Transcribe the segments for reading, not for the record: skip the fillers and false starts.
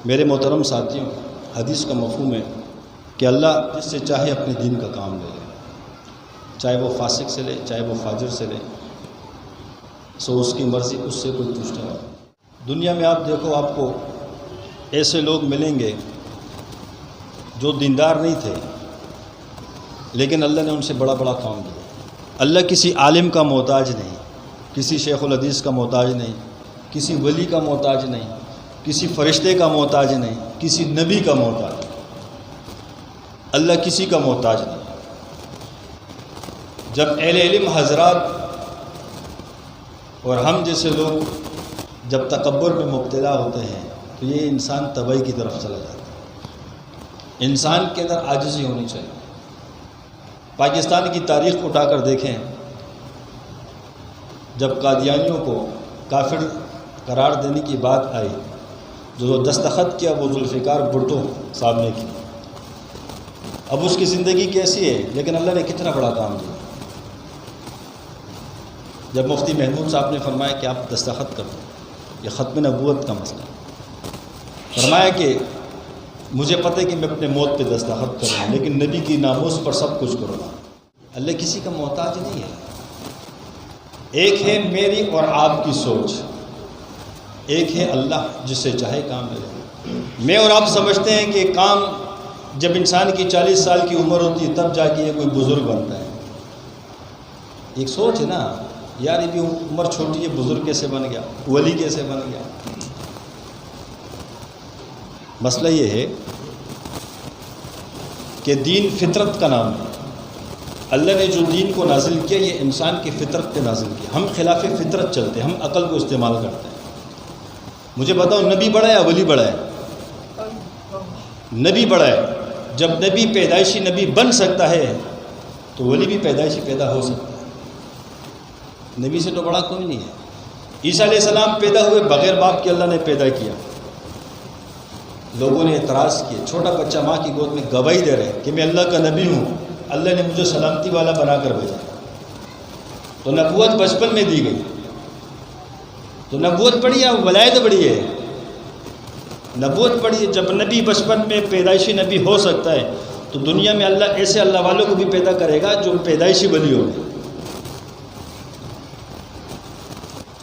میرے محترم ساتھیوں، حدیث کا مفہوم ہے کہ اللہ جس سے چاہے اپنے دین کا کام لے لے، چاہے وہ فاسق سے لے چاہے وہ فاجر سے لے، سو اس کی مرضی، اس سے کوئی پوچھتا نہیں۔ دنیا میں آپ دیکھو، آپ کو ایسے لوگ ملیں گے جو دیندار نہیں تھے لیکن اللہ نے ان سے بڑا بڑا کام دیا۔ اللہ کسی عالم کا محتاج نہیں، کسی شیخ الحدیث کا محتاج نہیں، کسی ولی کا محتاج نہیں، کسی فرشتے کا محتاج نہیں، کسی نبی کا محتاج نہیں۔ اللہ کسی کا محتاج نہیں۔ جب اہل علم حضرات اور ہم جیسے لوگ جب تکبر میں مبتلا ہوتے ہیں تو یہ انسان تباہی کی طرف چلا جاتا ہے۔ انسان کے اندر عاجزی ہونی چاہیے۔ پاکستان کی تاریخ اٹھا کر دیکھیں، جب قادیانیوں کو کافر قرار دینے کی بات آئی، جو دستخط کیا وہ ذوالفقار بھٹو صاحب نے کی۔ اب اس کی زندگی کیسی ہے، لیکن اللہ نے کتنا بڑا کام دیا۔ جب مفتی محمود صاحب نے فرمایا کہ آپ دستخط کر دو، یہ ختم نبوت کا مسئلہ، فرمایا کہ مجھے پتہ ہے کہ میں اپنے موت پہ دستخط کروں لیکن نبی کی ناموس پر سب کچھ کروں گا۔ اللہ کسی کا محتاج نہیں ہے۔ ایک ہے میری اور آپ کی سوچ، ایک ہے اللہ جس سے چاہے کام لے۔ میں اور آپ سمجھتے ہیں کہ کام جب انسان کی 40 سال کی عمر ہوتی ہے تب جا کے یہ کوئی بزرگ بنتا ہے۔ ایک سوچ ہے نا، یار یہ بھی عمر چھوٹی ہے، بزرگ کیسے بن گیا، ولی کیسے بن گیا۔ مسئلہ یہ ہے کہ دین فطرت کا نام ہے۔ اللہ نے جو دین کو نازل کیا یہ انسان کی فطرت پہ نازل کیا۔ ہم خلاف فطرت چلتے ہیں، ہم عقل کو استعمال کرتے ہیں۔ مجھے بتاؤ، نبی بڑا ہے یا ولی بڑا ہے؟ نبی بڑا ہے۔ جب نبی پیدائشی نبی بن سکتا ہے تو ولی بھی پیدائشی پیدا ہو سکتا ہے۔ نبی سے تو بڑا کوئی نہیں ہے۔ عیسیٰ علیہ السلام پیدا ہوئے بغیر باپ کے، اللہ نے پیدا کیا۔ لوگوں نے اعتراض کیے، چھوٹا بچہ ماں کی گود میں گواہی دے رہے کہ میں اللہ کا نبی ہوں، اللہ نے مجھے سلامتی والا بنا کر بھیجا۔ تو نبوت بچپن میں دی گئی۔ تو نبوت بڑی ہے، ولایت بڑی ہے۔ نبوت بڑی ہے۔ جب نبی بچپن میں پیدائشی نبی ہو سکتا ہے تو دنیا میں اللہ ایسے اللہ والوں کو بھی پیدا کرے گا جو پیدائشی ولی ہو۔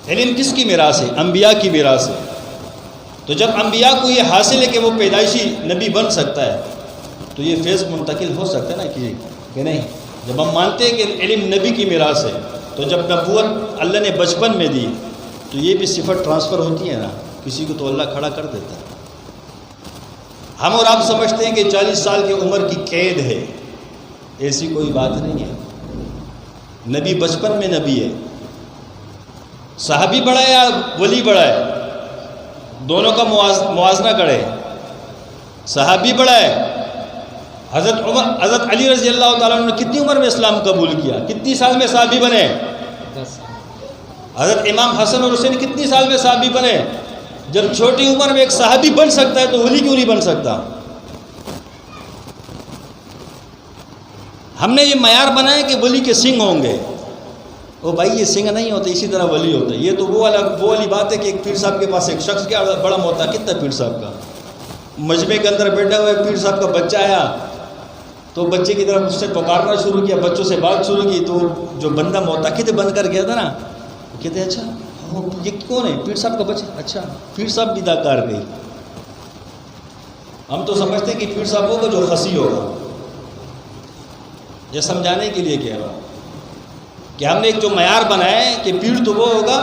علم کس کی میراث ہے؟ انبیاء کی میراث ہے۔ تو جب انبیاء کو یہ حاصل ہے کہ وہ پیدائشی نبی بن سکتا ہے تو یہ فیض منتقل ہو سکتا ہے نا کہ نہیں۔ جب ہم مانتے ہیں کہ علم نبی کی میراث ہے تو جب نبوت اللہ نے بچپن میں دی تو یہ بھی صفت ٹرانسفر ہوتی ہے نا، کسی کو تو اللہ کھڑا کر دیتا ہے۔ ہم اور آپ سمجھتے ہیں کہ 40 سال کی عمر کی قید ہے، ایسی کوئی بات نہیں ہے۔ نبی بچپن میں نبی ہے۔ صحابی بڑا ہے یا ولی بڑا ہے؟ دونوں کا موازنہ کرے۔ صحابی بڑا ہے۔ حضرت علی رضی اللہ تعالیٰ عنہ نے کتنی عمر میں اسلام قبول کیا؟ کتنی سال میں صحابی بنے؟ 10 سال۔ حضرت امام حسن اور حسین کتنی سال میں صحابی بنے؟ جب چھوٹی عمر میں ایک صحابی بن سکتا ہے تو ولی کیوں نہیں بن سکتا؟ ہم نے یہ معیار بنایا کہ ولی کے سنگ ہوں گے۔ او بھائی، یہ سنگ نہیں ہوتے، اسی طرح ولی ہوتا ہے۔ یہ تو وہ والی بات ہے کہ ایک پیر صاحب کے پاس ایک شخص کیا بڑا موتا، کتنا پیر صاحب کا مجمع کے اندر بیٹھا ہوا ہے، پیر صاحب کا بچہ آیا تو بچے کی طرف اس سے پکارنا شروع کیا، بچوں سے بات شروع کی۔ تو جو بندہ معتقد بن کر گیا تھا نا، کہتے ہیں اچھا یہ کون ہے؟ پیر صاحب کا بچہ۔ اچھا، پیر صاحب بھی داکار گئی۔ ہم تو سمجھتے ہیں کہ پیر صاحب ہوگا جو خسی ہوگا۔ یہ سمجھانے کے لیے کہہ رہا ہوں کہ ہم نے ایک جو معیار بنایا ہے کہ پیر تو وہ ہوگا۔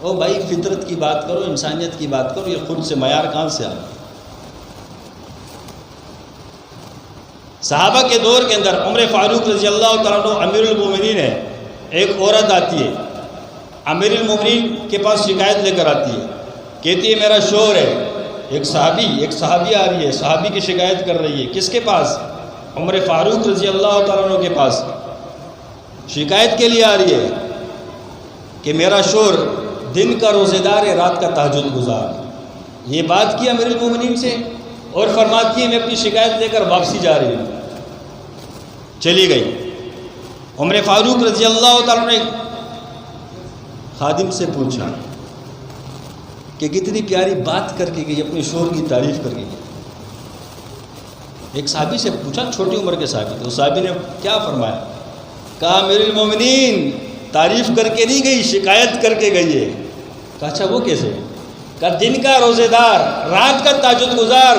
او بھائی، فطرت کی بات کرو، انسانیت کی بات کرو، یہ خود سے معیار کہاں سے آ گیا؟ صحابہ کے دور کے اندر عمر فاروق رضی اللہ تعالیٰ عنہ امیر المومنین ہے۔ ایک عورت آتی ہے امیر المومنین کے پاس، شکایت لے کر آتی ہے، کہتی ہے میرا شوہر ہے۔ ایک صحابی آ رہی ہے، صحابی کی شکایت کر رہی ہے، کس کے پاس؟ عمر فاروق رضی اللہ تعالیٰ عنہ کے پاس شکایت کے لیے آ رہی ہے کہ میرا شوہر دن کا روزے دار ہے، رات کا تہجد گزار۔ یہ بات کی امیر المومنین سے اور فرماتی ہے میں اپنی شکایت لے کر واپسی جا رہی ہوں۔ چلی گئی۔ عمر فاروق رضی اللہ تعالیٰ نے خادم سے پوچھا کہ کتنی پیاری بات کر کے گئی، اپنے شوہر کی تعریف کر کے گئی۔ ایک صحابی سے پوچھا، چھوٹی عمر کے صحابی تھے، اس صحابی نے کیا فرمایا؟ کہا امیر المومنین تعریف کر کے نہیں گئی، شکایت کر کے گئی ہے۔ کہا اچھا وہ کیسے؟ کہا دن کا روزے دار، رات کا تہجد گزار،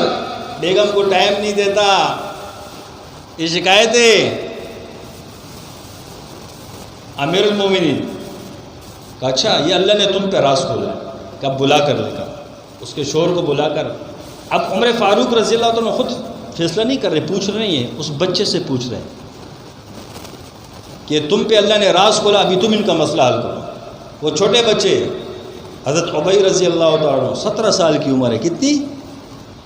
بیگم کو ٹائم نہیں دیتا، یہ شکایت ہے۔ امیر المومنین کہا اچھا یہ اللہ نے تم پہ راز کھولا۔ کہا بلا کر لے کر اس کے شوہر کو بلا کر، اب عمر فاروق رضی اللہ عنہ خود فیصلہ نہیں کر رہے، پوچھ رہے ہیں، اس بچے سے پوچھ رہے ہیں کہ تم پہ اللہ نے راز کھولا، ابھی تم ان کا مسئلہ حل کرو۔ وہ چھوٹے بچے حضرت عبی رضی اللہ تعالیٰ 17 سال کی عمر ہے، کتنی؟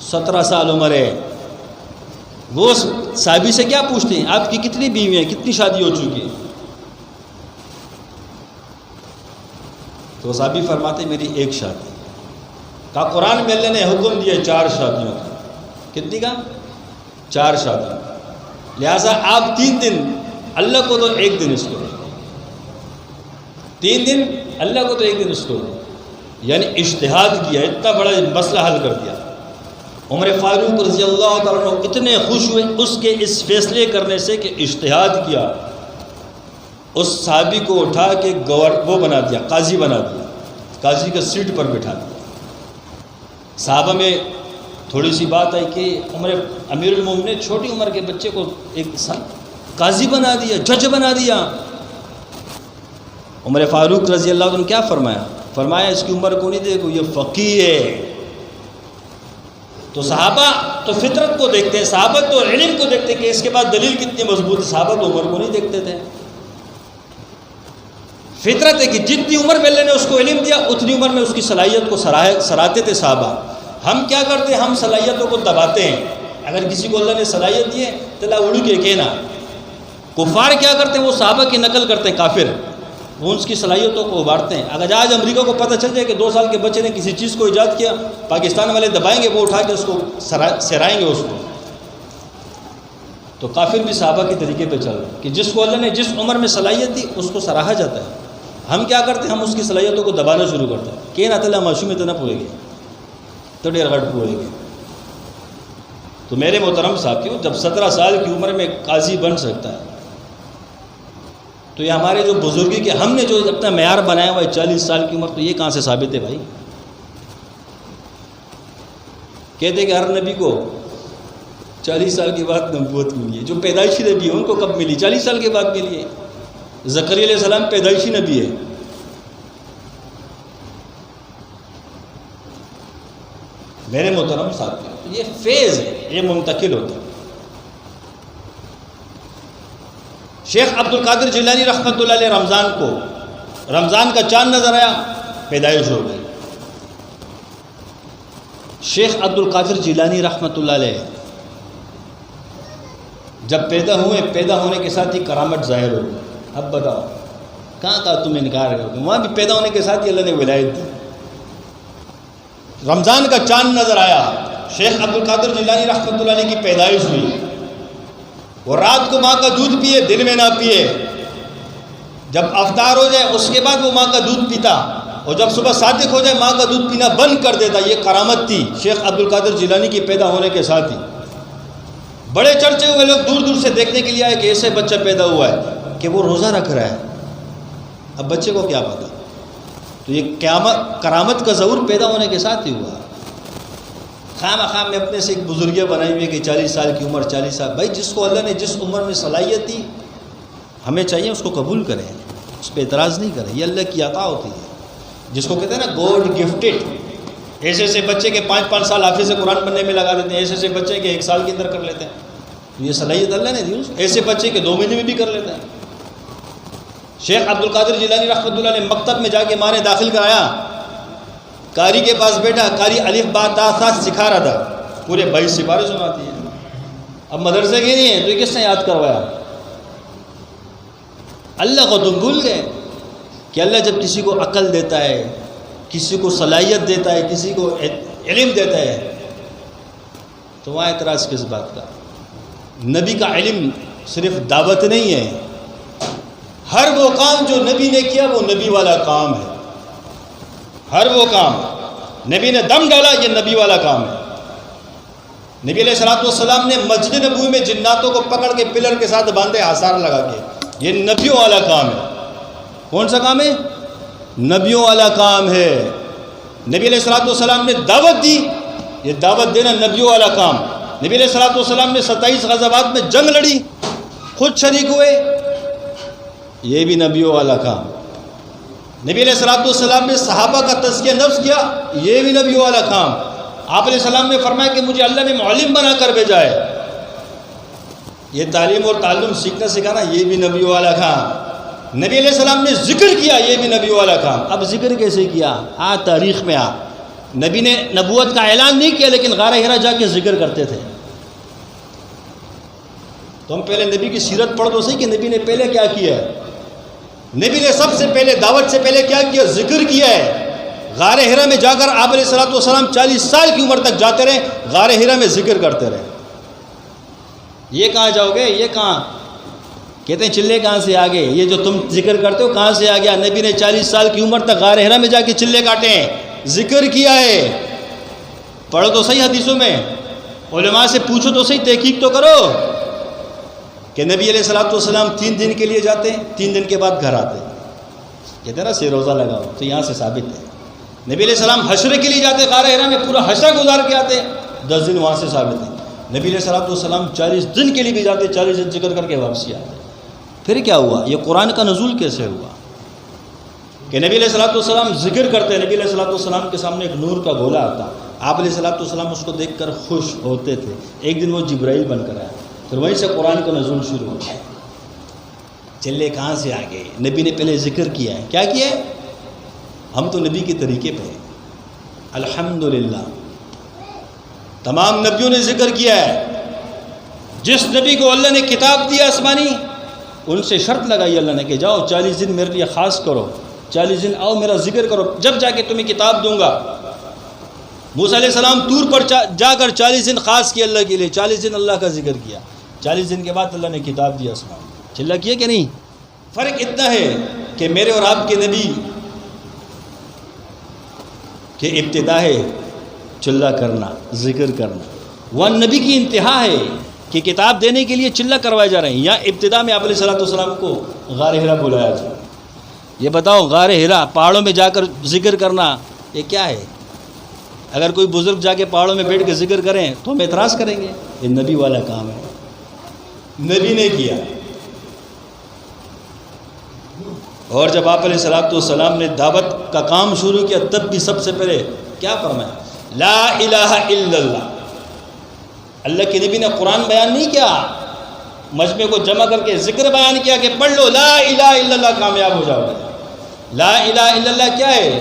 17 سال عمر ہے۔ وہ صحابی سے کیا پوچھتے ہیں؟ آپ کی کتنی بیوی ہیں، کتنی شادی ہو چکی ہے؟ تو صحابی فرماتے ہیں میری ایک شادی۔ کہا قرآن میں اللہ نے حکم دیا 4 شادیوں کا، کتنی کا؟ 4 شادیوں، لہٰذا آپ 3 دن اللہ کو تو 1 دن اس کو دو، 3 دن اللہ کو تو 1 دن اس کو دو، یعنی اجتہاد کیا، اتنا بڑا مسئلہ حل کر دیا۔ عمر فاروق رضی اللہ تعالیٰ عنہ اتنے خوش ہوئے اس کے اس فیصلے کرنے سے کہ اجتہاد کیا، اس صحابی کو اٹھا کے وہ بنا دیا، قاضی بنا دیا، قاضی کا سیٹ پر بٹھا دیا۔ صحابہ میں تھوڑی سی بات آئی کہ امیر المومنین نے چھوٹی عمر کے بچے کو ایک قاضی بنا دیا، جج بنا دیا۔ عمر فاروق رضی اللہ عنہ نے کیا فرمایا؟ فرمایا اس کی عمر کو نہیں دیکھو، یہ فقیہ ہے۔ تو صحابہ تو فطرت کو دیکھتے ہیں، صحابہ تو علم کو دیکھتے ہیں کہ اس کے بعد دلیل کتنی مضبوط ہے، صحابہ تو عمر کو نہیں دیکھتے تھے۔ فطرت ہے کہ جتنی عمر میں اللہ نے اس کو علم دیا اتنی عمر میں اس کی صلاحیت کو سراہتے تھے صحابہ۔ ہم کیا کرتے ہیں؟ ہم صلاحیتوں کو دباتے ہیں۔ اگر کسی کو اللہ نے صلاحیت دی ہے تو اللہ اڑو کے کہنا۔ کفار کیا کرتے ہیں؟ وہ صحابہ کی نقل کرتے ہیں، کافر وہ اس کی صلاحیتوں کو ابھارتے ہیں۔ اگر آج امریکہ کو پتہ چل جائے کہ 2 سال کے بچے نے کسی چیز کو ایجاد کیا، پاکستان والے دبائیں گے، وہ اٹھا کے اس کو سرائیں گے اس کو۔ تو کافر بھی صحابہ کے طریقے پہ چل رہے ہیں کہ جس کو اللہ نے جس عمر میں صلاحیت دی اس کو سراہا جاتا ہے۔ ہم کیا کرتے ہیں؟ ہم اس کی صلاحیتوں کو دبانا شروع کرتے ہیں کہ نہ تعالیٰ معصوم اتنا پوئے گے تو ڈیر غٹ پوئے گے۔ تو میرے محترم ساتھیوں، جب 17 سال کی عمر میں قاضی بن سکتا ہے تو یہ ہمارے جو بزرگی کے ہم نے جو اپنا معیار بنایا ہوا ہے 40 سال کی عمر، تو یہ کہاں سے ثابت ہے بھائی؟ کہتے ہیں کہ ہر نبی کو 40 سال کے بعد نبوت ملی ہے، جو پیدائشی نبی ہے ان کو کب ملی؟ 40 سال کے بعد ملی ہے۔ زکریا علیہ السلام پیدائشی نبی ہے۔ میرے محترم ساتھیوں، یہ فیض ہے، یہ منتقل ہوتا ہے۔ شیخ عبد القادر جیلانی رحمۃ اللہ علیہ رمضان کو رمضان کا چاند نظر آیا، پیدائش ہو گئی۔ شیخ عبد القادر جیلانی رحمۃ اللہ علیہ جب پیدا ہوئے، پیدا ہونے کے ساتھ ہی کرامت ظاہر ہو گئی۔ اب بتاؤ کہاں کا تم انکار کرو گے؟ وہاں بھی پیدا ہونے کے ساتھ ہی اللہ نے ولایت دی۔ رمضان کا چاند نظر آیا، شیخ عبد القادر جیلانی رحمۃ اللہ علیہ کی پیدائش ہوئی۔ وہ رات کو ماں کا دودھ پیے، دن میں نہ پیے، جب افطار ہو جائے اس کے بعد وہ ماں کا دودھ پیتا، اور جب صبح صادق ہو جائے ماں کا دودھ پینا بند کر دیتا۔ یہ کرامت تھی شیخ عبد القادر جیلانی کی پیدا ہونے کے ساتھ ہی۔ بڑے چرچے ہوئے، لوگ دور دور سے دیکھنے کے لیے آئے کہ ایسے بچہ پیدا ہوا ہے کہ وہ روزہ رکھ رہا ہے۔ اب بچے کو کیا پتا؟ تو یہ کرامت کا ظہور پیدا ہونے کے ساتھ ہی ہوا۔ خام میں اپنے سے ایک بزرگیاں بنائی ہوئی کہ 40 سال کی عمر، 40 سال، بھائی جس کو اللہ نے جس عمر میں صلاحیت دی ہمیں چاہیے اس کو قبول کریں، اس پہ اعتراض نہیں کریں، یہ اللہ کی عطا ہوتی ہے، جس کو کہتے ہیں نا گاڈ گفٹڈ۔ ایسے ایسے بچے کے 5 سال حافظ قرآن بننے میں لگا دیتے ہیں، ایسے ایسے بچے کے 1 سال کے اندر کر لیتے ہیں، تو یہ صلاحیت اللہ نے دی۔ ایسے بچے کے 2 مہینے میں بھی کر لیتے ہیں۔ شیخ عبد القادر جیلانی رحمۃ اللہ نے مکتب میں جا کے ماں نے داخل کرایا، قاری کے پاس بیٹھا، قاری الف با تا ثا سکھا رہا تھا، پورے 22 سپارے سناتی ہیں۔ اب مدرسے کے نہیں ہیں تو یہ کس نے یاد کروایا؟ اللہ کو تم بھول گئے کہ اللہ جب کسی کو عقل دیتا ہے، کسی کو صلاحیت دیتا ہے، کسی کو علم دیتا ہے تو وہاں اعتراض کس بات کا؟ نبی کا علم صرف دعوت نہیں ہے، ہر وہ کام جو نبی نے کیا وہ نبی والا کام ہے، ہر وہ کام نبی نے دم ڈالا، یہ نبی والا کام ہے۔ نبی علیہ الصلوۃ والسلام نے مسجد نبوی میں جناتوں کو پکڑ کے پلر کے ساتھ باندھے آثار لگا کے، یہ نبیوں والا کام ہے۔ کون سا کام ہے؟ نبیوں والا کام ہے۔ نبی علیہ الصلوۃ والسلام نے دعوت دی، یہ دعوت دینا نبیوں والا کام۔ نبی علیہ الصلوۃ والسلام نے 27 غزوات میں جنگ لڑی، خود شریک ہوئے، یہ بھی نبیوں والا کام۔ نبی علیہ الصلوۃ والسلام نے صحابہ کا تزکیہ نفس کیا، یہ بھی نبیوں والا کام۔ آپ علیہ السلام نے فرمایا کہ مجھے اللہ نے معلم بنا کر بھیجا ہے، یہ تعلیم اور تعلم سیکھنا سکھانا، یہ بھی نبیوں والا کام۔ نبی علیہ السلام نے ذکر کیا، یہ بھی نبیوں والا کام۔ اب ذکر کیسے کیا؟ تاریخ میں نبی نے نبوت کا اعلان نہیں کیا، لیکن غار حرا جا کے ذکر کرتے تھے۔ تو ہم پہلے نبی کی سیرت پڑھ دو صحیح کہ نبی نے پہلے کیا کیا ہے۔ نبی نے سب سے پہلے دعوت سے پہلے کیا کیا؟ ذکر کیا ہے۔ غار حرا میں جا کر آپ علیہ الصلوۃ والسلام 40 سال کی عمر تک جاتے رہے، غار حرا میں ذکر کرتے رہے۔ یہ کہاں جاؤ گے؟ یہ کہاں؟ کہتے ہیں چلے کہاں سے آ گئے؟ یہ جو تم ذکر کرتے ہو کہاں سے آ گیا؟ نبی نے 40 سال کی عمر تک غار حرا میں جا کے چلے کاٹے ہیں، ذکر کیا ہے۔ پڑھو تو صحیح حدیثوں میں، علماء سے پوچھو تو صحیح، تحقیق تو کرو کہ نبی علیہ الصلوۃ والسلام 3 دن کے لیے جاتے ہیں، 3 دن کے بعد گھر آتے ہیں۔ کہتے ہیں نا سے روزہ لگاؤ، تو یہاں سے ثابت ہے۔ نبی علیہ السلام حشر کے لیے جاتے، غار حرا میں پورا حشر گزار کے آتے، 10 دن وہاں سے ثابت ہے۔ نبی علیہ الصلوۃ والسلام 40 دن کے لیے بھی جاتے، 40 دن ذکر کر کے واپسی آتے۔ پھر کیا ہوا؟ یہ قرآن کا نزول کیسے ہوا کہ نبی علیہ الصلوۃ والسلام ذکر کرتے، نبی علیہ الصلوۃ والسلام کے سامنے ایک نور کا گولا آتا، آپ علیہ الصلوۃ والسلام اس کو دیکھ کر خوش ہوتے تھے۔ ایک دن وہ جبرائیل بن کر آیا، پھر وہیں سے قرآن کا نزول شروع ہو گیا۔ چلے کہاں سے آ گئے؟ نبی نے پہلے ذکر کیا ہے۔ کیا کیا ہے؟ ہم تو نبی کے طریقے پہ ہیں، الحمدللہ۔ تمام نبیوں نے ذکر کیا ہے۔ جس نبی کو اللہ نے کتاب دی آسمانی، ان سے شرط لگائی اللہ نے کہ جاؤ 40 دن میرے لیے خاص کرو، 40 دن آؤ میرا ذکر کرو، جب جا کے تمہیں کتاب دوں گا۔ موسیٰ علیہ السلام طور پر جا کر 40 دن خاص کیا اللہ کے لیے، 40 دن اللہ کا ذکر کیا، 40 دن کے بعد اللہ نے کتاب دی آسمان۔ چلا کیا کہ نہیں؟ فرق اتنا ہے کہ میرے اور آپ کے نبی کہ ابتدا ہے چلہ کرنا، ذکر کرنا، وہ نبی کی انتہا ہے کہ کتاب دینے کے لیے چلہ کروائے جا رہے ہیں۔ یا ابتدا میں آپ علیہ الصلوۃ والسلام کو غار حرا بلایا جائے۔ یہ بتاؤ، غار حرا پہاڑوں میں جا کر ذکر کرنا یہ کیا ہے؟ اگر کوئی بزرگ جا کے پہاڑوں میں بیٹھ کے ذکر کریں تو ہم اعتراض کریں گے، یہ نبی والا کام ہے، نبی نے کیا۔ اور جب آپ علیہ الصلوۃ والسلام نے دعوت کا کام شروع کیا، تب بھی سب سے پہلے کیا فرمایا؟ لا الہ الا اللہ۔ اللہ کے نبی نے قرآن بیان نہیں کیا، مجمع کو جمع کر کے ذکر بیان کیا کہ پڑھ لو لا الہ الا اللہ، کامیاب ہو جاؤ گے۔ لا الہ الا اللہ کیا ہے؟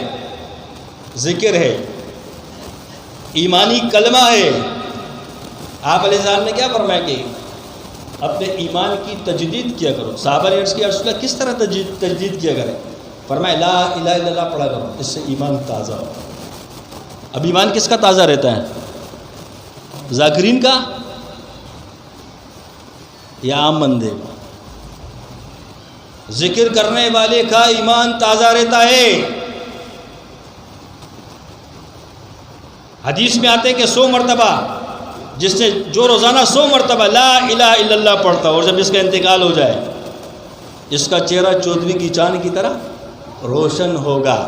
ذکر ہے، ایمانی کلمہ ہے۔ آپ علیہ السلام نے کیا فرمایا کہ اپنے ایمان کی تجدید کیا کرو۔ صحابہ نے عرض کیا رسول اللہ کس طرح تجدید کیا کریں؟ فرمایا لا الہ الا اللہ پڑھا کرو، اس سے ایمان تازہ ہو۔ اب ایمان کس کا تازہ رہتا ہے؟ ذاکرین کا یا عام بندے کا؟ ذکر کرنے والے کا ایمان تازہ رہتا ہے۔ حدیث میں آتے کہ 100 مرتبہ جس نے جو روزانہ 100 مرتبہ لا الہ الا اللہ پڑھتا، اور جب اس کا انتقال ہو جائے اس کا چہرہ 14ویں کی چاند کی طرح روشن ہوگا۔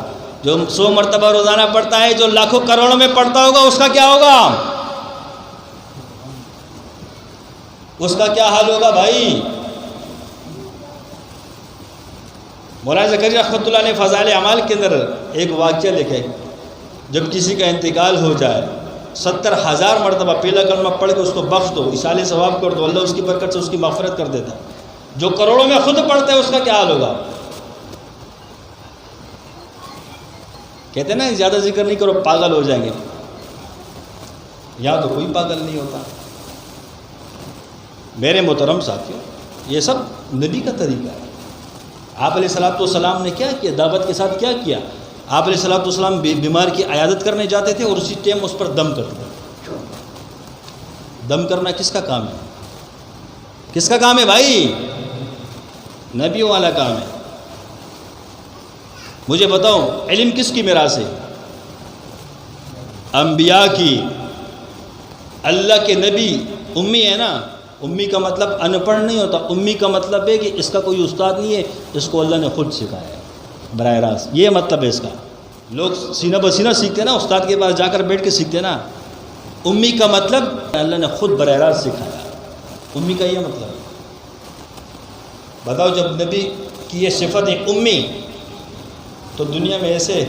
جو 100 مرتبہ روزانہ پڑھتا ہے، جو لاکھوں کروڑوں میں پڑھتا ہوگا، اس کا کیا ہوگا؟ اس کا کیا حال ہوگا بھائی؟ مولانا زکریا رحمۃ اللہ نے فضائل اعمال کے اندر ایک واقعہ لکھا ہے، جب کسی کا انتقال ہو جائے 70,000 مرتبہ پہلا کلمہ پڑھ کے اس کو بخش دو، اصالے ثواب کر دو، اللہ اس کی برکت سے اس کی مغفرت کر دیتا ہے۔ جو کروڑوں میں خود پڑھتا ہے اس کا کیا حال ہوگا؟ کہتے ہیں نا زیادہ ذکر نہیں کرو پاگل ہو جائیں گے، یہاں تو کوئی پاگل نہیں ہوتا۔ میرے محترم ساتھیوں، یہ سب نبی کا طریقہ ہے۔ آپ علیہ الصلوۃ والسلام نے کیا کیا؟ دعوت کے ساتھ کیا کیا؟ آپ علیہ الصلوۃ والسلام بیمار کی عیادت کرنے جاتے تھے اور اسی ٹائم اس پر دم کرتے تھے۔ دم کرنا کس کا کام ہے؟ کس کا کام ہے بھائی؟ نبیوں والا کام ہے۔ مجھے بتاؤ علم کس کی میراث ہے؟ انبیاء کی، اللہ کے نبی امی ہے نا، امی کا مطلب ان پڑھ نہیں ہوتا، امی کا مطلب ہے کہ اس کا کوئی استاد نہیں ہے، اس کو اللہ نے خود سکھایا ہے براہ راست، یہ مطلب ہے اس کا۔ لوگ سینہ بسینہ سیکھتے ہیں نا، استاد کے پاس جا کر بیٹھ کے سیکھتے ہیں نا، امی کا مطلب اللہ نے خود براہ راست سکھایا، امی کا یہ مطلب ہے۔ بتاؤ جب نبی کی یہ صفت ہے امی، تو دنیا میں ایسے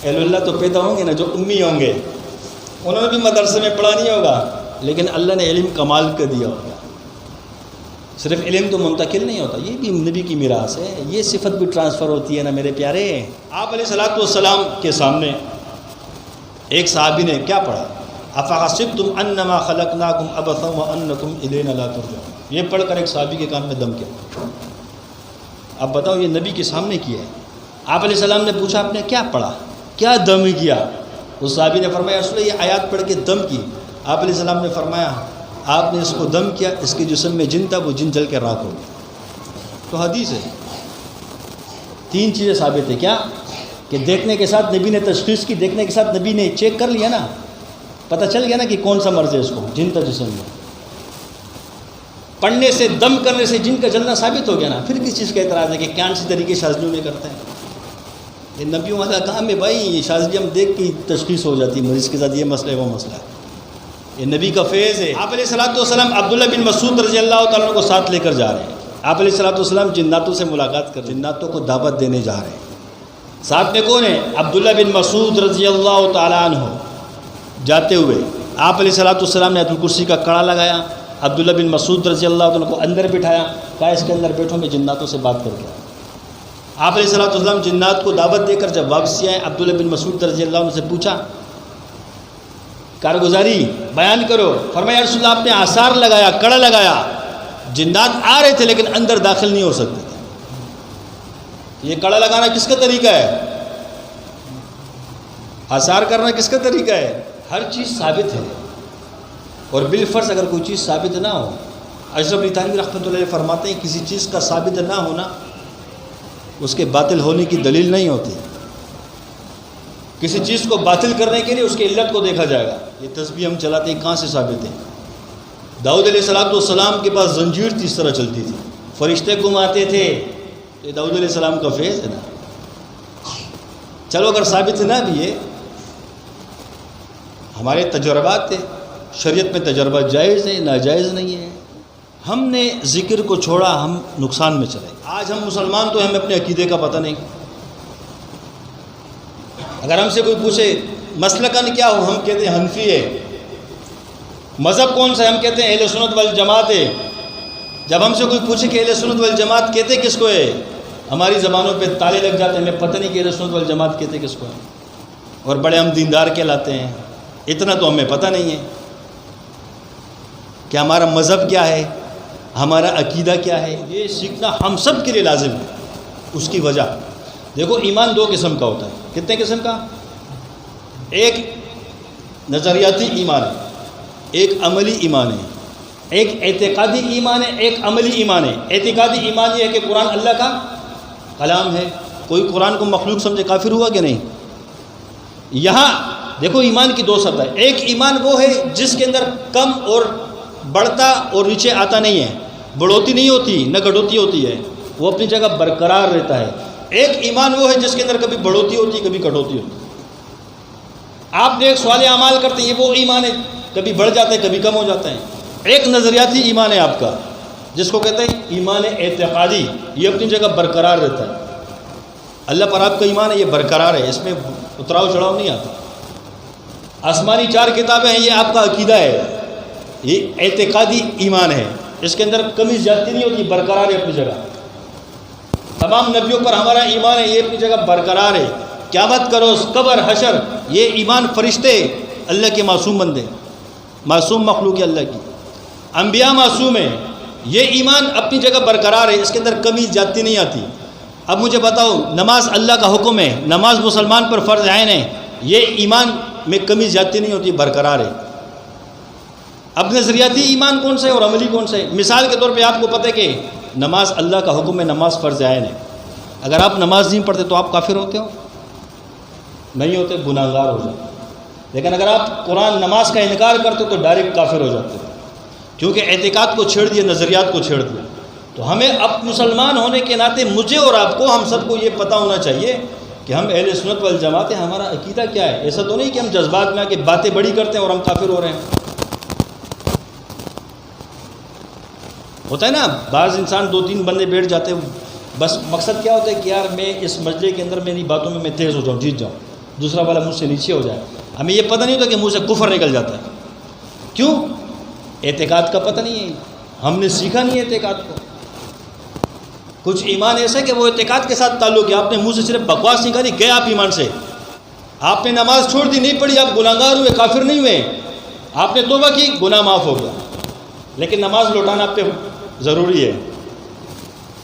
اہل اللہ تو پیدا ہوں گے نا جو امی ہوں گے، انہوں نے بھی مدرسے میں پڑھا نہیں ہوگا، لیکن اللہ نے علم کمال کر دیا ہوگا۔ صرف علم تو منتقل نہیں ہوتا، یہ بھی نبی کی میراث ہے، یہ صفت بھی ٹرانسفر ہوتی ہے نا میرے پیارے۔ آپ علیہ السلام کے سامنے ایک صحابی نے کیا پڑھا؟ افحسبتم انما خلقناکم عبثا وانکم الینا لا ترجعون، یہ پڑھ کر ایک صحابی کے کان میں دم کیا۔ اب بتاؤ، یہ نبی کے سامنے کیا ہے۔ آپ علیہ السلام نے پوچھا آپ نے کیا پڑھا، کیا دم کیا؟ اس صحابی نے فرمایا رسول اللہ یہ آیات پڑھ کے دم کی۔ آپ علیہ السلام نے فرمایا آپ نے اس کو دم کیا، اس کے جسم میں جن تھا وہ جن جل کے راکھ ہو گیا۔ تو حدیث ہے، تین چیزیں ثابت ہے کیا؟ کہ دیکھنے کے ساتھ نبی نے تشخیص کی، دیکھنے کے ساتھ نبی نے چیک کر لیا نا، پتہ چل گیا نا کہ کون سا مرض ہے اس کو، جن تھا جسم میں۔ پڑھنے سے، دم کرنے سے جن کا جلنا ثابت ہو گیا نا، پھر کس چیز کا اعتراض ہے کہ کون سی طریقے شاذلیوں میں کرتے ہیں؟ یہ نبیوں والا کام ہے بھائی، یہ شاذلی ہم دیکھ کے تشخیص ہو جاتی ہے مریض کے ساتھ یہ مسئلہ ہے وہ مسئلہ ہے، یہ نبی کا فیض ہے۔ آپ علیہ السلام عبداللہ بن مسعود رضی اللہ تعالیٰ عنہ کو ساتھ لے کر جا رہے ہیں۔ آپ علیہ السلام جناتوں سے ملاقات کر، جناتوں کو دعوت دینے جا رہے ہیں۔ ساتھ میں کون ہے؟ عبداللہ بن مسعود رضی اللہ تعالیٰ عنہ۔ جاتے ہوئے آپ علیہ السلام نے آیت الکرسی کا کڑا لگایا، عبداللہ بن مسعود رضی اللہ عنہ کو اندر بٹھایا، کہا اس کے اندر بیٹھو، میں جناتوں سے بات کر کے۔ آپ علیہ السلام جنات کو دعوت دے کر جب واپسی آئے، عبداللہ بن مسعود رضی اللہ عنہ سے پوچھا کارگزاری بیان کرو۔ فرمایا رسول اللہ آپ نے آثار لگایا، کڑا لگایا، جنات آ رہے تھے لیکن اندر داخل نہیں ہو سکتے تھے۔ یہ کڑا لگانا کس کا طریقہ ہے؟ آثار کرنا کس کا طریقہ ہے؟ ہر چیز ثابت ہے، اور بالفرض اگر کوئی چیز ثابت نہ ہو، اشرف علی تھانوی رحمۃ اللہ علیہ فرماتے ہیں کسی چیز کا ثابت نہ ہونا اس کے باطل ہونے کی دلیل نہیں ہوتی۔ کسی چیز کو باطل کرنے کے لیے اس کی علت کو دیکھا جائے گا۔ یہ تسبیح ہم چلاتے ہیں کہاں سے ثابت ہے؟ داؤد علیہ السلام کے پاس زنجیر تھی، اس طرح چلتی تھی، فرشتے گھماتے تھے، یہ داؤد علیہ السلام کا فیض ہے نا۔ چلو اگر ثابت نہ بھی ہے، ہمارے تجربات تھے، شریعت میں تجربہ جائز ہے ناجائز نہیں ہے۔ ہم نے ذکر کو چھوڑا، ہم نقصان میں چلے۔ آج ہم مسلمان تو ہمیں اپنے عقیدے کا پتہ نہیں۔ اگر ہم سے کوئی پوچھے مسلکن کیا ہو، ہم کہتے ہیں حنفی ہے۔ مذہب کون سا ہے؟ ہم کہتے ہیں اہل سنت والجماعت ہے۔ جب ہم سے کوئی پوچھے کہ اہل سنت والجماعت کہتے کس کو ہے، ہماری زبانوں پہ تالے لگ جاتے ہیں، ہمیں پتہ نہیں کہ اہل سنت والجماعت کہتے کس کو ہے، اور بڑے ہم دیندار کہلاتے ہیں۔ اتنا تو ہمیں پتہ نہیں ہے کہ ہمارا مذہب کیا ہے، ہمارا عقیدہ کیا ہے۔ یہ سیکھنا ہم سب کے لیے لازم ہے۔ اس کی وجہ دیکھو، ایمان دو قسم کا ہوتا ہے۔ کتنے قسم کا؟ ایک نظریاتی ایمان ہے، ایک عملی ایمان ہے، ایک اعتقادی ایمان ہے، ایک عملی ایمان ہے۔ اعتقادی ایمان یہ ہے کہ قرآن اللہ کا کلام ہے۔ کوئی قرآن کو مخلوق سمجھے کافر ہوا کہ نہیں؟ یہاں دیکھو ایمان کی دو سطح ہے۔ ایک ایمان وہ ہے جس کے اندر کم اور بڑھتا اور نیچے آتا نہیں ہے، بڑھوتی نہیں ہوتی نہ گھٹوتی ہوتی ہے، وہ اپنی جگہ برقرار رہتا ہے۔ ایک ایمان وہ ہے جس کے اندر کبھی بڑھوتی ہوتی ہے، کبھی کٹوتی ہوتی ہے۔ آپ نے ایک سوال اعمال کرتے ہیں، یہ وہ ایمان ہے، کبھی بڑھ جاتا ہے کبھی کم ہو جاتا ہے۔ ایک نظریاتی ایمان ہے آپ کا، جس کو کہتے ہیں ایمان اعتقادی، یہ اپنی جگہ برقرار رہتا ہے۔ اللہ پر آپ کا ایمان ہے، یہ برقرار ہے، اس میں اتراؤ چڑھاؤ نہیں آتا۔ آسمانی 4 کتابیں ہیں، یہ آپ کا عقیدہ ہے، یہ اعتقادی ایمان ہے، اس کے اندر کمی زیادتی نہیں ہوتی، برقرار ہے اپنی جگہ۔ تمام نبیوں پر ہمارا ایمان ہے، یہ اپنی جگہ برقرار ہے۔ قیامت کا روز، قبر، حشر، یہ ایمان فرشتے اللہ کے معصوم بندے، معصوم مخلوق اللہ کی، انبیاء معصوم ہیں، یہ ایمان اپنی جگہ برقرار ہے، اس کے اندر کمی زیادتی نہیں آتی۔ اب مجھے بتاؤ، نماز اللہ کا حکم ہے، نماز مسلمان پر فرض عین ہے، یہ ایمان میں کمی زیادتی نہیں ہوتی، برقرار ہے۔ اب نظریاتی ایمان کون سا ہے اور عملی کون سا ہے؟ مثال کے طور پہ آپ کو پتہ ہے کہ نماز اللہ کا حکم ہے، نماز فرض عین ہے۔ اگر آپ نماز نہیں پڑھتے تو آپ کافر ہوتے ہو؟ نہیں ہوتے، گناہگار ہو جاتے۔ لیکن اگر آپ قرآن نماز کا انکار کرتے تو ڈائریکٹ کافر ہو جاتے ہیں، کیونکہ اعتقاد کو چھیڑ دیا، نظریات کو چھیڑ دیا۔ تو ہمیں اب مسلمان ہونے کے ناطے مجھے اور آپ کو، ہم سب کو یہ پتہ ہونا چاہیے کہ ہم اہل سنت والجماعت ہیں، ہمارا عقیدہ کیا ہے۔ ایسا تو نہیں کہ ہم جذبات میں آ کے باتیں بڑی کرتے ہیں اور ہم کافر ہو رہے ہیں۔ ہوتا ہے نا، بعض انسان 2-3 بندے بیٹھ جاتے ہیں، بس مقصد کیا ہوتا ہے کہ یار میں اس مجلے کے اندر میری باتوں میں تیز ہو جاؤں، جیت جاؤں، دوسرا والا مجھ سے نیچے ہو جائے۔ ہمیں یہ پتہ نہیں ہوتا کہ منہ سے کفر نکل جاتا ہے۔ کیوں؟ اعتقاد کا پتہ نہیں ہے، ہم نے سیکھا نہیں ہے اعتقاد کو۔ کچھ ایمان ایسا ہے کہ وہ اعتقاد کے ساتھ تعلق ہے، آپ نے منہ سے صرف بکواس نکالی، گئے آپ ایمان سے۔ آپ نے نماز چھوڑ دی، نہیں پڑھی، آپ گناہگار ہوئے، کافر نہیں ہوئے۔ آپ نے توبہ کی، گناہ معاف ہو گیا، لیکن نماز لوٹانا آپ پہ ضروری ہے۔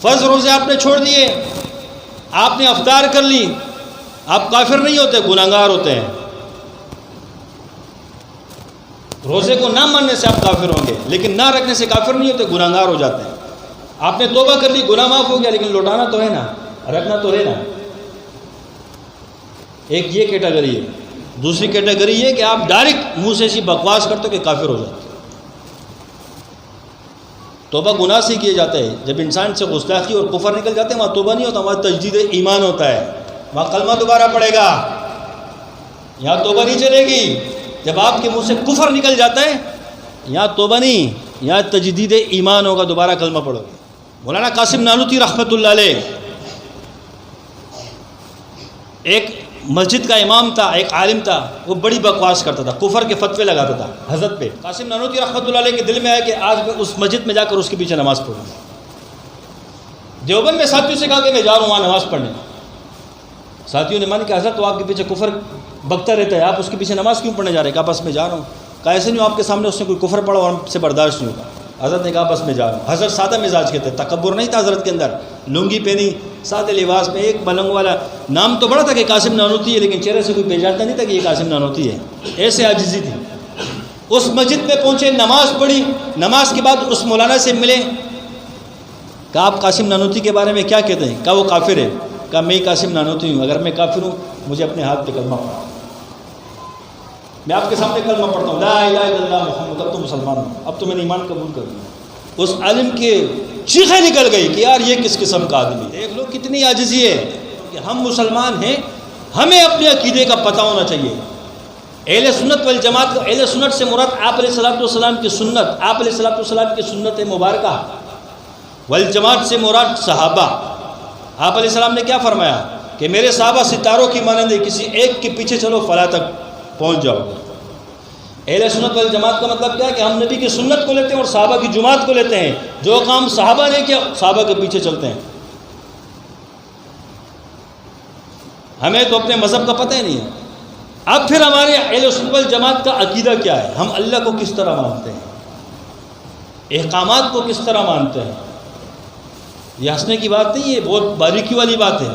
فرض روزے آپ نے چھوڑ دیے، آپ نے افطار کر لی، آپ کافر نہیں ہوتے، گناہگار ہوتے ہیں۔ روزے کو نہ ماننے سے آپ کافر ہوں گے، لیکن نہ رکھنے سے کافر نہیں ہوتے، گناہگار ہو جاتے ہیں۔ آپ نے توبہ کر لی، گناہ معاف ہو گیا، لیکن لوٹانا تو ہے نا، رکھنا تو ہے نا۔ ایک یہ کیٹیگری ہے۔ دوسری کیٹیگری یہ کہ آپ ڈائریکٹ منہ سے ایسی بکواس کرتے ہو کہ کافر ہو جاتے۔ توبہ گناہ سے کیا جاتا ہے۔ جب انسان سے گستاخی اور کفر نکل جاتے ہیں، وہاں توبہ نہیں ہوتا، وہاں تجدید ایمان ہوتا ہے، وہاں کلمہ دوبارہ پڑے گا، یہاں توبہ نہیں چلے گی۔ جب آپ کے منہ سے کفر نکل جاتا ہے، یہاں توبہ نہیں، یہاں تجدید ایمان ہوگا، دوبارہ کلمہ پڑھو گے۔ مولانا قاسم نانوتوی رحمۃ اللہ علیہ ایک مسجد کا امام تھا، ایک عالم تھا، وہ بڑی بکواس کرتا تھا، کفر کے فتوے لگاتا تھا حضرت پہ۔ قاسم نانوتوی رحمۃ اللہ علیہ کے دل میں آیا کہ آج میں اس مسجد میں جا کر اس کے پیچھے نماز پڑھوں۔ دیوبند میں ساتھیوں سے کہا کہ میں جا رہا ہوں وہاں نماز پڑھنے۔ ساتھیوں نے مانا کہ حضرت تو آپ کے پیچھے کفر بکتا رہتا ہے، آپ اس کے پیچھے نماز کیوں پڑھنے جا رہے ہیں؟ کہا بس میں جا رہا ہوں۔ کہا ایسے نہیں، آپ کے سامنے اس نے کوئی کفر پڑھا اور ہم سے برداشت نہیں ہوگا۔ حضرت نے کہا بس میں جا رہا ہوں۔ حضرت سادہ مزاج کے تھے، تکبر نہیں تھا حضرت کے اندر، لنگی پہنی، سادے لباس میں، ایک ملنگ والا، نام تو بڑا تھا کہ قاسم نانوتوی ہے، لیکن چہرے سے کوئی پہچانتا نہیں تھا کہ یہ قاسم نانوتوی ہے، ایسے عاجزی تھی۔ اس مسجد میں پہنچے، نماز پڑھی، نماز کے بعد اس مولانا سے ملے، کہا آپ قاسم نانوتوی کے بارے میں کیا کہتے ہیں؟ کہا وہ کافر ہے۔ کہا میں قاسم نانوتوی ہوں، اگر میں کافر ہوں مجھے اپنے ہاتھ پہ کلمہ پڑھا، میں آپ کے سامنے کلمہ پڑھتا ہوں، لا الہ الا اللہ محمد، اب تو مسلمان ہوں، اب تو میں نے ایمان قبول کر لیا۔ اس عالم کے چیخیں نکل گئی کہ یار یہ کس قسم کا آدمی، دیکھ لو کتنی عاجزی ہے کہ ہم مسلمان ہیں، ہمیں اپنے عقیدے کا پتہ ہونا چاہیے۔ اہل سنت والجماعت کا، اہل سنت سے مراد آپ علیہ الصلوۃ والسلام کی سنت، آپ علیہ الصلوۃ والسلام کی سنت مبارکہ، والجماعت سے مراد صحابہ۔ آپ علیہ السلام نے کیا فرمایا کہ میرے صحابہ ستاروں کی مانند ہیں، کسی ایک کے پیچھے چلو فلاح تک پہنچ جاؤ گے۔ اہل سنت والجماعت کا مطلب کیا ہے کہ ہم نبی کی سنت کو لیتے ہیں اور صحابہ کی جماعت کو لیتے ہیں، جو کام صحابہ نے کیا صحابہ کے پیچھے چلتے ہیں۔ ہمیں تو اپنے مذہب کا پتہ ہی نہیں ہے۔ اب پھر ہمارے اہل سنت والجماعت کا عقیدہ کیا ہے؟ ہم اللہ کو کس طرح مانتے ہیں، احکامات کو کس طرح مانتے ہیں۔ یہ ہنسنے کی بات نہیں ہے، بہت باریکی والی بات ہے۔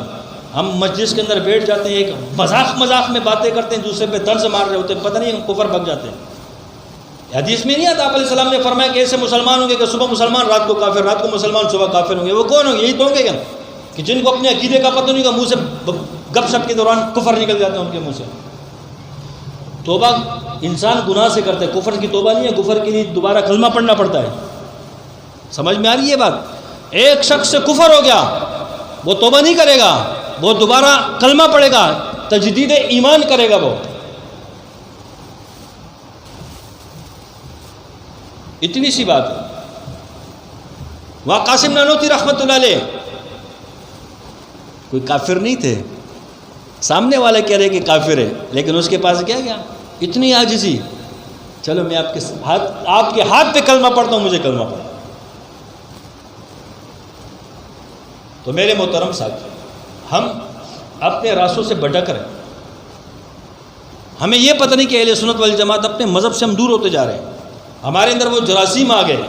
ہم مجلس کے اندر بیٹھ جاتے ہیں، ایک مذاق میں باتیں کرتے ہیں، دوسرے پہ طنز مار رہے ہوتے ہیں، پتہ نہیں ہم کفر بک جاتے ہیں۔ حدیث میں نہیں آتا، آپ علیہ السلام نے فرمایا کہ ایسے مسلمان ہوں گے کہ صبح مسلمان رات کو کافر، رات کو مسلمان صبح کافر ہوں گے۔ وہ کون ہوں گے؟ یہی تو ہوں گے کہ جن کو اپنے عقیدے کا پتہ نہیں ہوگا، منہ سے گپ شپ کے دوران کفر نکل جاتے ہیں ان کے منہ سے۔ توبہ انسان گناہ سے کرتا ہے، کفر کی توبہ نہیں ہے، کفر کے لیے دوبارہ کلمہ پڑھنا پڑتا ہے۔ سمجھ میں آ رہی ہے بات؟ ایک شخص سے کفر ہو گیا، وہ توبہ نہیں کرے گا، وہ دوبارہ کلمہ پڑھے گا، تجدید ایمان کرے گا۔ وہ اتنی سی بات ہے۔ وہاں قاسم نانوتوی رحمۃ اللہ علیہ کوئی کافر نہیں تھے، سامنے والے کہہ رہے کہ کافر ہے، لیکن اس کے پاس کیا گیا؟ اتنی عاجزی، چلو میں آپ کے ہاتھ پہ کلمہ پڑھتا ہوں، مجھے کلمہ پڑھا۔ تو میرے محترم ساتھی، ہم اپنے راستوں سے بھٹک رہے ہیں، ہمیں یہ پتہ نہیں کہ اہل سنت والجماعت اپنے مذہب سے ہم دور ہوتے جا رہے ہیں۔ ہمارے اندر وہ جراثیم آ گئے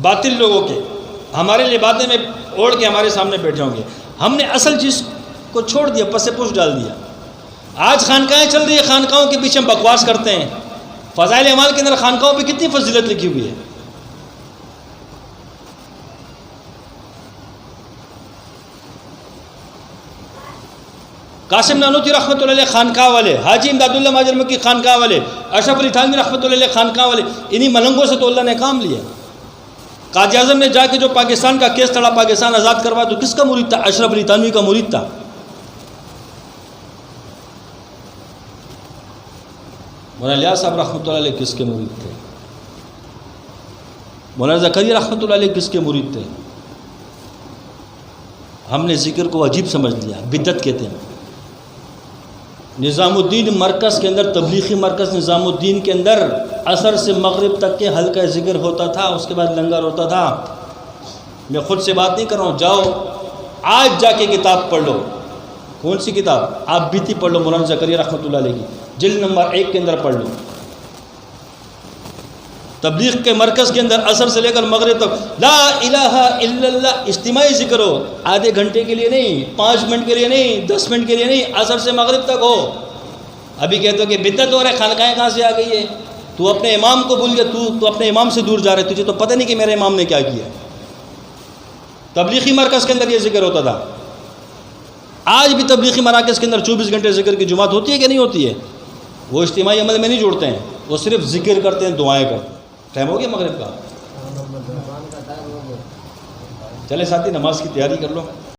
باطل لوگوں کے، ہمارے لبادے میں اوڑھ کے ہمارے سامنے بیٹھے ہوں گے۔ ہم نے اصل چیز کو چھوڑ دیا، پس پوش ڈال دیا۔ آج خانقاہیں چل رہی ہے، خانقاہوں کے پیچھے ہم بکواس کرتے ہیں۔ فضائل اعمال کے اندر خانقاہوں پہ کتنی فضیلت لکھی ہوئی ہے۔ قاسم نانوتوی رحمۃ اللہ علیہ خانقاہ والے، حاجی امداد اللہ ماجر مکی خانقاہ والے، اشرف علی تھانوی رحمۃ اللہ علیہ خانقاہ والے، انہی ملنگوں سے تو اللہ نے کام لیا۔ قائد اعظم نے جا کے جو پاکستان کا کیس لڑا، پاکستان آزاد کروا، تو کس کا مرید تھا؟ اشرف علی تھانوی کا مرید تھا۔ مولانا الیاس صاحب رحمۃ اللہ علیہ کس کے مرید تھے؟ مولانا زکریا رحمۃ اللہ علیہ کس کے مرید تھے؟ ہم نے ذکر کو عجیب سمجھ لیا، بدعت کہتے ہیں۔ نظام الدین مرکز کے اندر، تبلیغی مرکز نظام الدین کے اندر عصر سے مغرب تک کے حلقہ ذکر ہوتا تھا، اس کے بعد لنگر ہوتا تھا۔ میں خود سے بات نہیں کر رہا ہوں، جاؤ آج جا کے کتاب پڑھ لو۔ کون سی کتاب؟ آپ بیتی پڑھ لو، مولانا زکریا رحمۃ اللہ علیہ کی، جلد نمبر 1 کے اندر پڑھ لو۔ تبلیغ کے مرکز کے اندر عصر سے لے کر مغرب تک لا الہ الا اللہ اجتماعی ذکر ہو، آدھے گھنٹے کے لیے نہیں، 5 منٹ کے لیے نہیں، 10 منٹ کے لیے نہیں، عصر سے مغرب تک ہو۔ ابھی کہتے ہو کہ بدعت ہو رہا ہے، خانقاہیں کہاں سے آ گئی ہے؟ تو اپنے امام کو بھول گیا، تو اپنے امام سے دور جا رہا ہے، تجھے تو پتہ نہیں کہ میرے امام نے کیا کیا۔ تبلیغی مرکز کے اندر یہ ذکر ہوتا تھا۔ آج بھی تبلیغی مراکز کے اندر 24 گھنٹے ذکر کی جماعت ہوتی ہے کہ نہیں ہوتی ہے؟ وہ اجتماعی عمل میں نہیں جوڑتے ہیں، وہ صرف ذکر کرتے ہیں، دعائیں کرتے ہیں۔ ٹائم ہو گیا مغرب کا، چلے ساتھی نماز کی تیاری کر لو۔